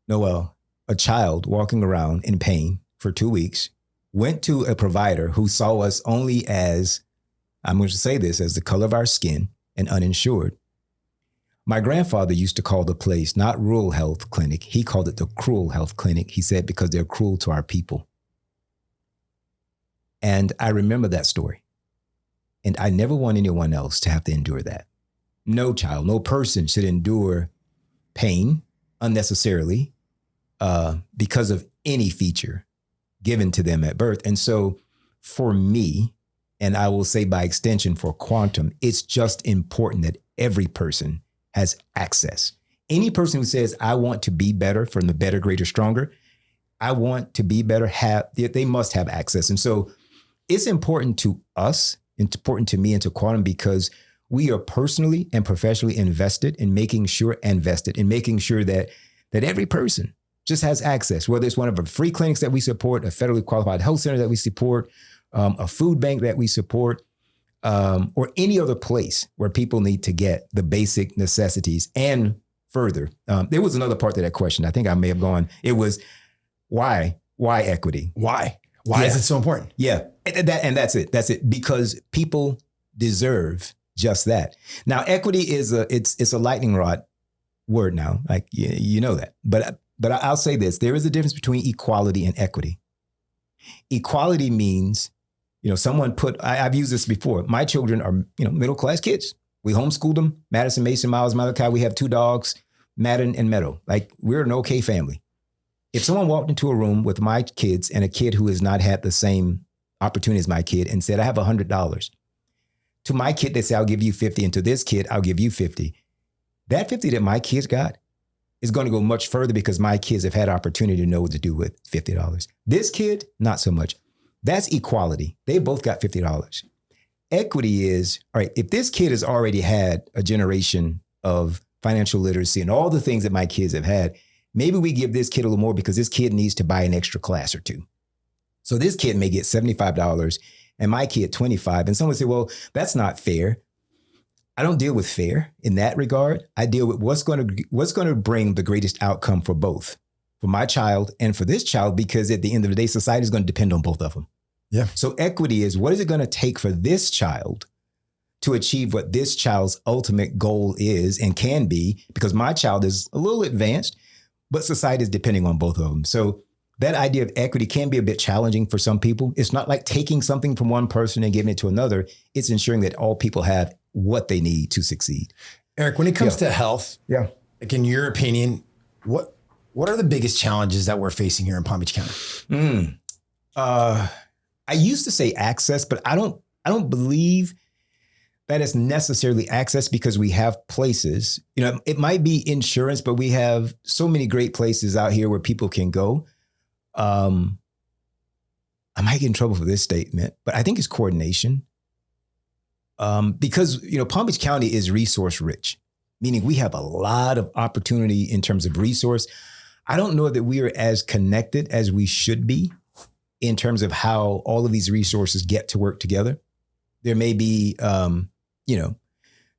Noel, a child walking around in pain for 2 weeks, went to a provider who saw us only as, I'm going to say this, as the color of our skin and uninsured. My grandfather used to call the place not rural health clinic. He called it the cruel health clinic. He said, because they're cruel to our people. And I remember that story. And I never want anyone else to have to endure that. No child, no person should endure pain unnecessarily because of any feature given to them at birth. And so for me, and I will say by extension for Quantum, it's just important that every person has access. Any person who says, I want to be better from the better, greater, stronger, I want to be better, they must have access. And so it's important to us, important to me and to Quantum because we are personally and professionally invested in making sure that every person just has access, whether it's one of our free clinics that we support, a federally qualified health center that we support, a food bank that we support, or any other place where people need to get the basic necessities and further. There was another part to that question. I think I may have gone, it was why equity? Why is it so important? Yeah. And that's it. That's it. Because people deserve just that. Now, equity is it's a lightning rod word now, like you know that. But I'll say this: there is a difference between equality and equity. Equality means, someone I've used this before. My children are, middle class kids. We homeschooled them. Madison, Mason, Miles, Malachi. We have 2 dogs, Madden and Meadow. Like, we're an okay family. If someone walked into a room with my kids and a kid who has not had the same opportunity as my kid and said, I have $100. To my kid, they say, I'll give you 50. And to this kid, I'll give you 50. That 50 that my kids got is going to go much further because my kids have had opportunity to know what to do with $50. This kid, not so much. That's equality. They both got $50. Equity is, all right, if this kid has already had a generation of financial literacy and all the things that my kids have had, maybe we give this kid a little more because this kid needs to buy an extra class or 2. So this kid may get $75 and my kid $25. And someone say, well, that's not fair. I don't deal with fair in that regard. I deal with what's going to bring the greatest outcome for both, for my child and for this child, because at the end of the day, society is going to depend on both of them. Yeah. So equity is, what is it going to take for this child to achieve what this child's ultimate goal is and can be? Because my child is a little advanced, but society is depending on both of them. So that idea of equity can be a bit challenging for some people. It's not like taking something from one person and giving it to another. It's ensuring that all people have what they need to succeed. Eric, when it comes to health, like in your opinion, what are the biggest challenges that we're facing here in Palm Beach County? I used to say access, but I don't believe that it's necessarily access, because we have places, it might be insurance, but we have so many great places out here where people can go. I might get in trouble for this statement, but I think it's coordination. Because, Palm Beach County is resource rich, meaning we have a lot of opportunity in terms of resource. I don't know that we are as connected as we should be in terms of how all of these resources get to work together. There may be, an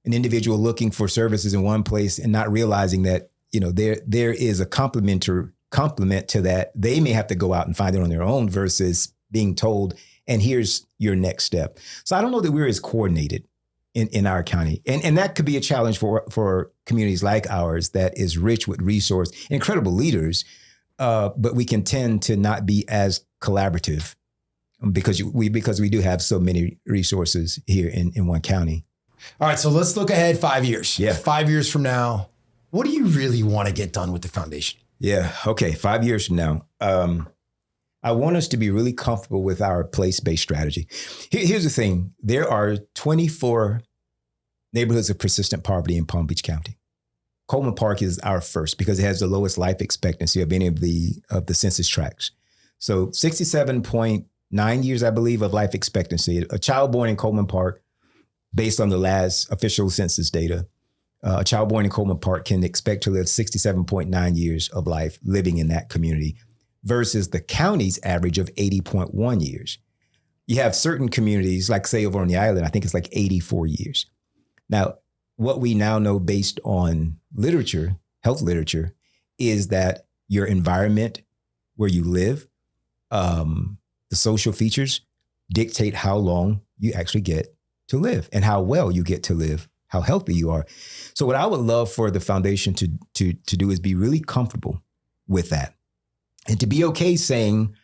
individual looking for services in one place and not realizing that, there is a complement to that. They may have to go out and find it on their own versus being told, and here's your next step. So I don't know that we're as coordinated in our county. And that could be a challenge for communities like ours that is rich with resource, incredible leaders, but we can tend to not be as collaborative because we do have so many resources here in one county. All right, so let's look ahead 5 years. Yeah. 5 years from now, what do you really want to get done with the foundation? Yeah. Okay. 5 years from now, I want us to be really comfortable with our place-based strategy. Here's the thing. There are 24 neighborhoods of persistent poverty in Palm Beach County. Coleman Park is our first because it has the lowest life expectancy of any of the census tracts. So 67.9 years, I believe, of life expectancy. A child born in Coleman Park, based on the last official census data, a child born in Coleman Park can expect to live 67.9 years of life living in that community versus the county's average of 80.1 years. You have certain communities, like say over on the island, I think it's like 84 years. Now, what we now know based on literature, health literature, is that your environment where you live, the social features dictate how long you actually get to live and how well you get to live, how healthy you are. So what I would love for the foundation to do is be really comfortable with that and to be okay saying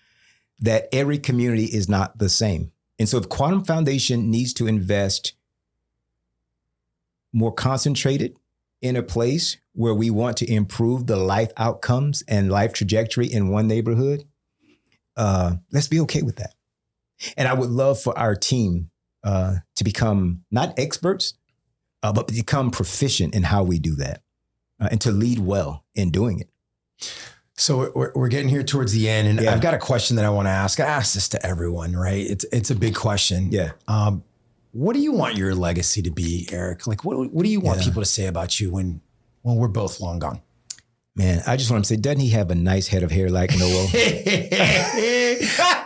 that every community is not the same. And so if Quantum Foundation needs to invest more concentrated in a place where we want to improve the life outcomes and life trajectory in one neighborhood, let's be okay with that. And I would love for our team to become not experts, but become proficient in how we do that and to lead well in doing it. So we're getting here towards the end, and I've got a question that I want to ask. I ask this to everyone, right? It's a big question. Yeah. What do you want your legacy to be, Eric? Like, what do you want people to say about you when we're both long gone? Man, I just want to say, doesn't he have a nice head of hair like Noel?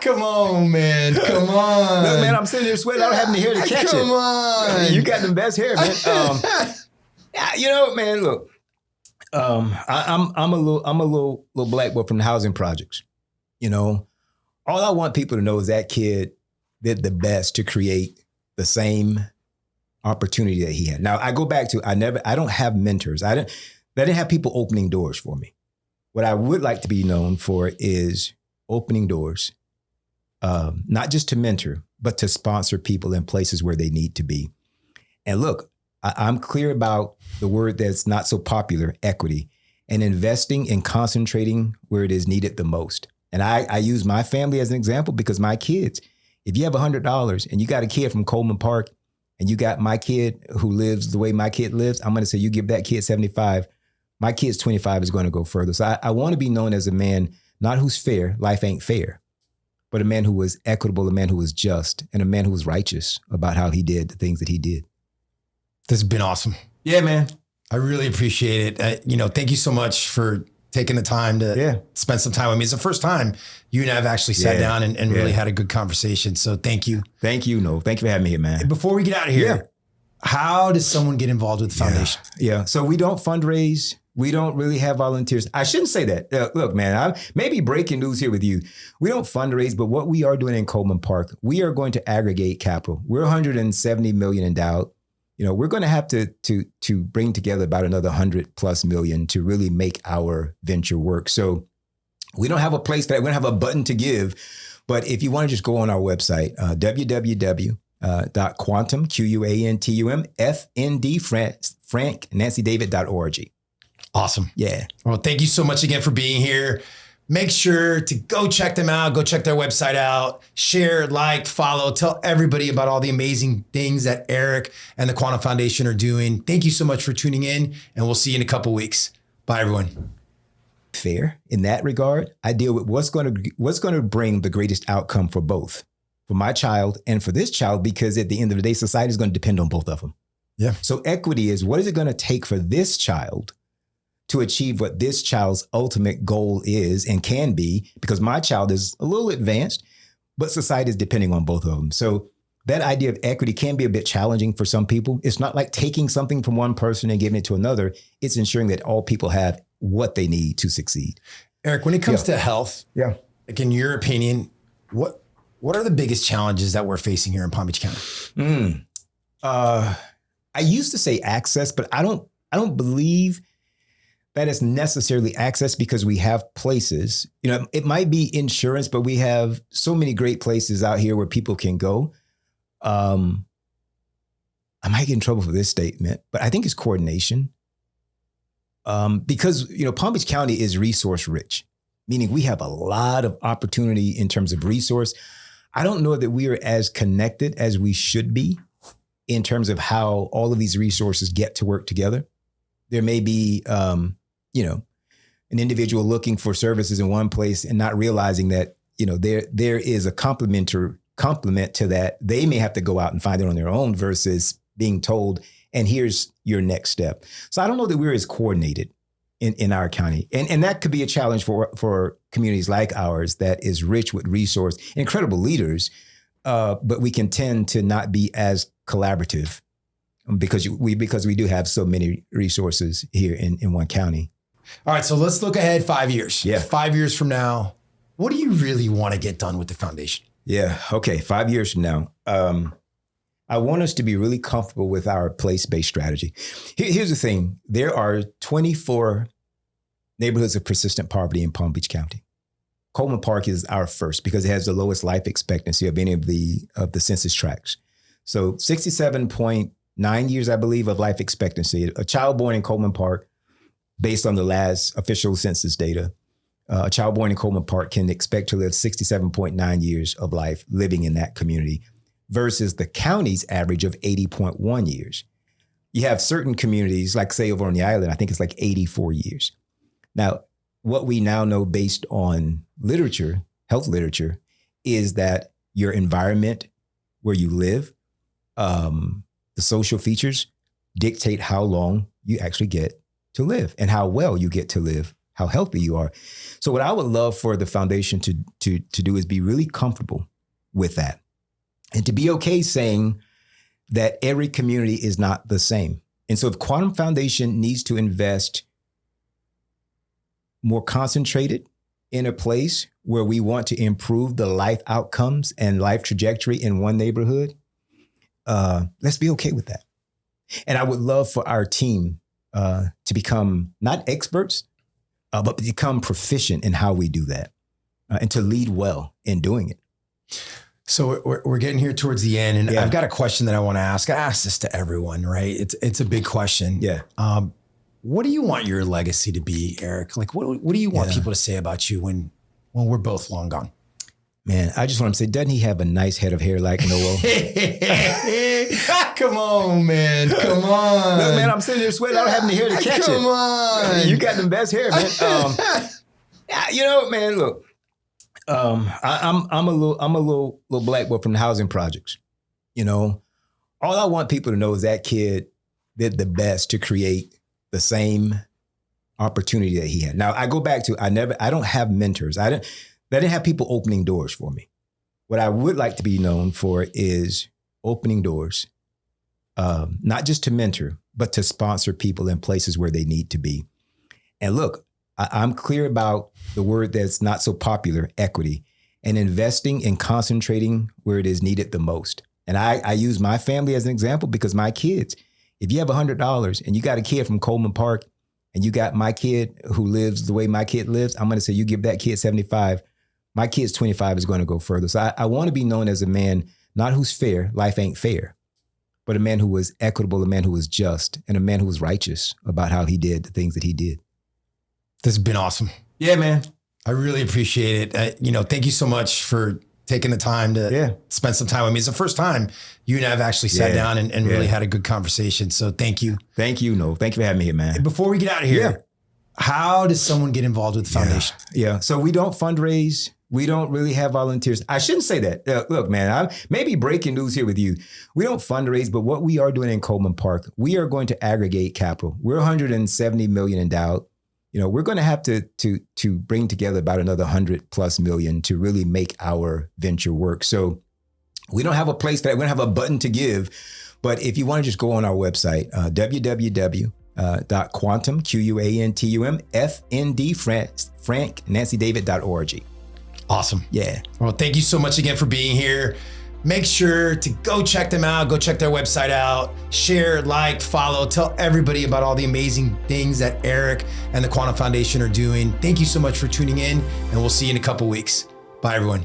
Come on, man. Come on. Look, man, I'm sitting here sweating. I don't have any hair to catch it. Come on. You got the best hair, man. Man, look. I'm a little black boy from the housing projects. All I want people to know is that kid did the best to create the same opportunity that he had. Now I go back to, I don't have mentors. I didn't have people opening doors for me. What I would like to be known for is opening doors, not just to mentor, but to sponsor people in places where they need to be. And look, I'm clear about the word that's not so popular, equity, and investing and concentrating where it is needed the most. And I use my family as an example because my kids, if you have $100 and you got a kid from Coleman Park and you got my kid who lives the way my kid lives, I'm going to say you give that kid 75. My kid's 25 is going to go further. So I want to be known as a man, not who's fair, life ain't fair, but a man who was equitable, a man who was just, and a man who was righteous about how he did the things that he did. This has been awesome. Yeah, man. I really appreciate it. Thank you so much for taking the time to spend some time with me. It's the first time you and I have actually sat down and really had a good conversation. So thank you. Thank you. No, thank you for having me here, man. Before we get out of here, how does someone get involved with the foundation? Yeah. So we don't fundraise. We don't really have volunteers. I shouldn't say that. Look, man, I maybe breaking news here with you. We don't fundraise, but what we are doing in Coleman Park, we are going to aggregate capital. We're 170 million endowed. We're going to have to bring together about another 100+ million to really make our venture work. So we don't have a place that we don't have a button to give, but if you want to just go on our website, www.quantum, QUANTUM, FND, Frank, Nancy David.org. Awesome. Yeah. Well, thank you so much again for being here. Make sure to go check them out. Go check their website out. Share, like, follow. Tell everybody about all the amazing things that Eric and the Quantum Foundation are doing. Thank you so much for tuning in, and we'll see you in a couple weeks. Bye, everyone. Fair in that regard. I deal with what's going to bring the greatest outcome for both, for my child and for this child, because at the end of the day, society is going to depend on both of them. Yeah. So equity is, what is it going to take for this child to achieve what this child's ultimate goal is and can be, because my child is a little advanced, but society is depending on both of them. So that idea of equity can be a bit challenging for some people. It's not like taking something from one person and giving it to another. It's ensuring that all people have what they need to succeed. Eric, when it comes to health, like in your opinion, what are the biggest challenges that we're facing here in Palm Beach County? I used to say access, but I don't believe that is necessarily access, because we have places, it might be insurance, but we have so many great places out here where people can go. I might get in trouble for this statement, but I think it's coordination. Because, Palm Beach County is resource rich, meaning we have a lot of opportunity in terms of resource. I don't know that we are as connected as we should be in terms of how all of these resources get to work together. There may be, an individual looking for services in one place and not realizing that, there is a complement to that. They may have to go out and find it on their own versus being told, and here's your next step. So I don't know that we're as coordinated in our county. And that could be a challenge for communities like ours that is rich with resource, incredible leaders, but we can tend to not be as collaborative because we do have so many resources here in one county. All right, so let's look ahead 5 years. Yeah. 5 years from now, what do you really want to get done with the foundation? Yeah. Okay. 5 years from now, I want us to be really comfortable with our place-based strategy. Here's the thing. There are 24 neighborhoods of persistent poverty in Palm Beach County. Coleman Park is our first because it has the lowest life expectancy of any of the census tracts. So 67.9 years, I believe, of life expectancy. A child born in Coleman Park, based on the last official census data, a child born in Coleman Park can expect to live 67.9 years of life living in that community versus the county's average of 80.1 years. You have certain communities, like say over on the island, I think it's like 84 years. Now, what we now know based on literature, health literature, is that your environment where you live, the social features dictate how long you actually get to live and how well you get to live, how healthy you are. So what I would love for the foundation to do is be really comfortable with that and to be okay saying that every community is not the same. And so if Quantum Foundation needs to invest more concentrated in a place where we want to improve the life outcomes and life trajectory in one neighborhood, let's be okay with that. And I would love for our team to become not experts, but become proficient in how we do that and to lead well in doing it. So we're getting here towards the end, and Yeah. I've got a question that I want to ask. I ask this to everyone, right? It's a big question. Yeah. What do you want your legacy to be, Eric? Like, what do you want people to say about you when we're both long gone? Man, I just want to say, doesn't he have a nice head of hair like Noel? Come on, man. Come on. Look, man, I'm sitting here sweating. I don't have any hair to catch it. Come on. You got the best hair, man. You know, man, look, I'm a little black boy from the housing projects. You know, all I want people to know is that kid did the best to create the same opportunity that he had. Now, I go back to, I don't have mentors. I didn't have people opening doors for me. What I would like to be known for is opening doors, not just to mentor, but to sponsor people in places where they need to be. And look, I'm clear about the word that's not so popular, equity, and investing and concentrating where it is needed the most. And I use my family as an example because my kids, if you have $100 and you got a kid from Coleman Park and you got my kid who lives the way my kid lives, I'm going to say you give that kid 75. My kid's 25 is going to go further. So I want to be known as a man, not who's fair, life ain't fair, but a man who was equitable, a man who was just, and a man who was righteous about how he did the things that he did. This has been awesome. Yeah, man. I really appreciate it. Thank you so much for taking the time to spend some time with me. It's the first time you and I have actually sat down and really had a good conversation. So thank you. Thank you. No, thank you for having me here, man. Before we get out of here, how does someone get involved with the foundation? Yeah. So we don't fundraise. We don't really have volunteers. I shouldn't say that. Look, man, I'm maybe breaking news here with you. We don't fundraise, but what we are doing in Coleman Park, we are going to aggregate capital. We're $170 million endowed. We're going to have to bring together about another $100+ million to really make our venture work. So we don't have a place that we don't have a button to give, but if you want to just go on our website, www.quantum, QUANTUM, FND, Frank, Nancy David.org. Awesome. Yeah. Well, thank you so much again for being here. Make sure to go check them out. Go check their website out. Share, like, follow. Tell everybody about all the amazing things that Eric and the Quantum Foundation are doing. Thank you so much for tuning in, and we'll see you in a couple weeks. Bye, everyone.